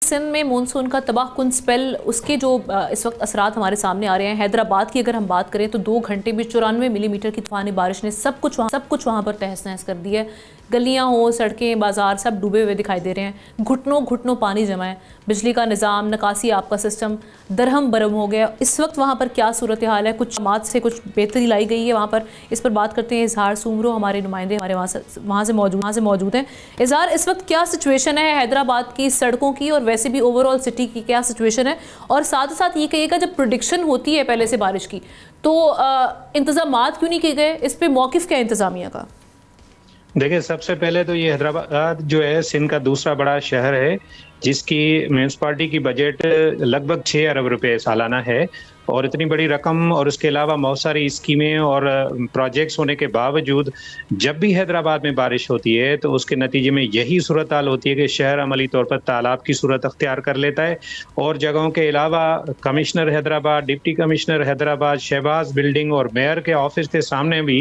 सिंध में मानसून का तबाहकुन स्पेल, उसके जो इस वक्त असरात हमारे सामने आ रहे हैं। हैदराबाद की अगर हम बात करें तो 2 घंटे में 94 मिलीमीटर की तूफानी बारिश ने सब कुछ वहाँ पर तहस नहस कर दिया है। गलियां हो, सड़कें, बाजार सब डूबे हुए दिखाई दे रहे हैं। घुटनों घुटनों पानी जमा है। बिजली का निज़ाम, निकासी आपका सिस्टम दरहम बरहम हो गया। इस वक्त वहाँ पर क्या सूरत हाल है? कुछ मात से कुछ बेहतरी लाई गई है वहाँ पर? इस पर बात करते हैं। इजहार सुमरो हमारे नुमाइंदे हमारे वहाँ से मौजूद हैं। इजहार, इस वक्त क्या सिचुएशन है हैदराबाद की सड़कों की और वैसे भी ओवरऑल सिटी की क्या सिचुएशन है? और साथ ही साथ ये कहिएगा, जब प्रेडिक्शन होती है पहले से बारिश की तो इंतजामात क्यों नहीं किए गए? इस पर मौक़िफ़ क्या इंतज़ामिया का? देखिए, सबसे पहले तो ये हैदराबाद जो है सिंध का दूसरा बड़ा शहर है, जिसकी म्यूनसिपालिटी की बजट लगभग 6 अरब रुपए सालाना है। और इतनी बड़ी रकम और उसके अलावा बहुत सारी स्कीमें और प्रोजेक्ट्स होने के बावजूद जब भी हैदराबाद में बारिश होती है तो उसके नतीजे में यही सूरत हाल होती है कि शहर अमली तौर पर तालाब की सूरत अख्तियार कर लेता है। और जगहों के अलावा commissioner Hyderabad, deputy commissioner Hyderabad, Shahbaz building और मेयर के ऑफिस के सामने भी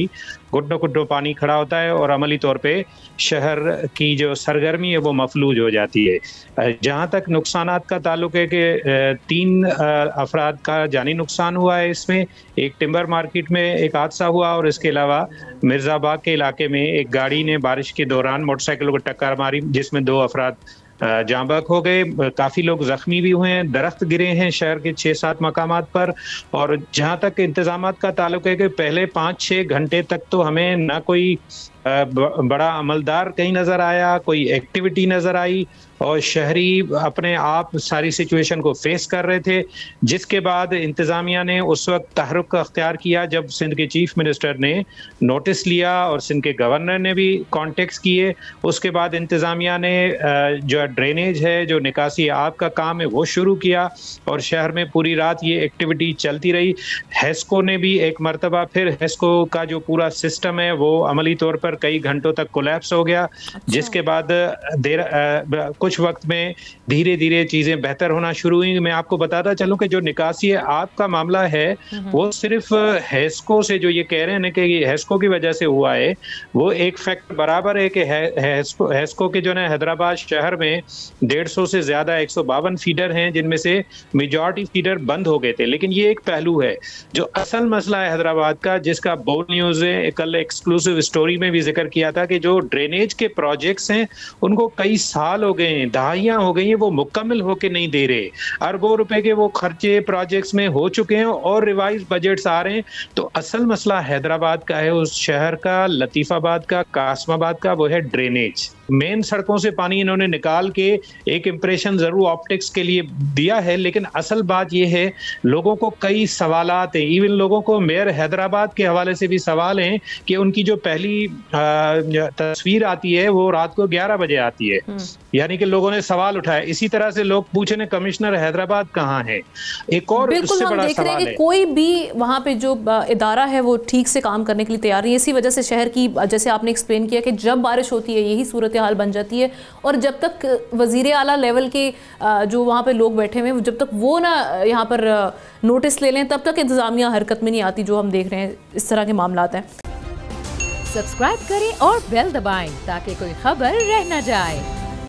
घुटनों घुटनों पानी खड़ा होता है और अमली तौर पे शहर की जो सरगर्मी है वो मफलूज हो जाती है। जहाँ तक नुकसानात का ताल्लुक है कि 3 अफराद का जानी नुकसान हुआ है। इसमें एक टिम्बर मार्केट में एक हादसा हुआ और इसके अलावा मिर्जाबाग के इलाके में एक गाड़ी ने बारिश के दौरान मोटरसाइकिलों को टक्कर मारी, जिसमें 2 अफराद जाँ बहक हो गए। काफी लोग जख्मी भी हुए हैं। दरख्त गिरे हैं शहर के 6-7 मकामात पर। और जहां तक इंतजामात का ताल्लुक है कि पहले 5-6 घंटे तक तो हमें ना कोई बड़ा अमलदार कहीं नजर आया, कोई एक्टिविटी नजर आई और शहरी अपने आप सारी सिचुएशन को फेस कर रहे थे। जिसके बाद इंतजामिया ने उस वक्त तहरुक अख्तियार किया जब सिंध के चीफ मिनिस्टर ने नोटिस लिया और सिंध के गवर्नर ने भी कॉन्टेक्ट किए। उसके बाद इंतजामिया ने जो ड्रेनेज है, जो निकासी आब का काम है, वो शुरू किया और शहर में पूरी रात ये एक्टिविटी चलती रही। हेस्को ने भी एक मरतबा फिर हेस्को का जो पूरा सिस्टम है वो अमली तौर पर कई घंटों तक कोलैप्स हो गया। जिसके बाद कुछ वक्त में धीरे धीरे चीजें बेहतर होना शुरू हुई। मैं आपको बताता चलूं कि जो निकासी आब का मामला है वो सिर्फ हेस्को से, जो ये कह रहे हैं ना कि हेस्को की वजह से हुआ है, वो एक फैक्ट बराबर है कि हेस्को के जो है हैदराबाद शहर में 150 से ज्यादा 152 फीडर हैं, जिनमें से मेजॉरिटी फीडर बंद हो गए थे। लेकिन ये एक पहलू है। जो असल मसला है हैदराबाद का, जिसका बोल्ड न्यूज है कल एक्सक्लूसिव स्टोरी में भी जिक्र किया था, कि जो ड्रेनेज के प्रोजेक्ट्स हैं उनको कई साल हो गए हैं, दहाइयां हो गई हैं, वो मुकम्मल होके नहीं दे रहे। अरबों रुपए के वो खर्चे प्रोजेक्ट्स में हो चुके हैं और रिवाइज बजट्स आ रहे हैं। तो असल मसला हैदराबाद का है, उस शहर का, लतीफाबाद का, कासमाबाद का, वो है ड्रेनेज। मेन सड़कों से पानी इन्होंने निकाल के एक इंप्रेशन जरूर ऑप्टिक्स के लिए दिया है, लेकिन असल बात यह है लोगों को कई सवालात हैं। इवन लोगों को मेयर हैदराबाद के हवाले से भी सवाल हैं कि उनकी जो पहली तस्वीर आती है वो रात को 11 बजे आती है। यानी कि लोगों ने सवाल उठाया। इसी तरह से लोग पूछे ने कमिश्नर हैदराबाद कहाँ है। एक और उससे बड़ा सवाल है, कोई भी वहाँ पे जो इदारा है वो ठीक से काम करने के लिए तैयार नहीं। इसी वजह से शहर की, जैसे आपने एक्सप्लेन किया, कि जब बारिश होती है यही सूरत हाल बन जाती है। और जब तक वजीर आला लेवल के जो वहाँ पे लोग बैठे हुए हैं, जब तक वो ना यहाँ पर नोटिस ले लें, तब तक इंतजामिया हरकत में नहीं आती। जो हम देख रहे हैं इस तरह के मामलात हैं। सब्सक्राइब करें और बेल दबाएं ताकि कोई खबर रह न जाए।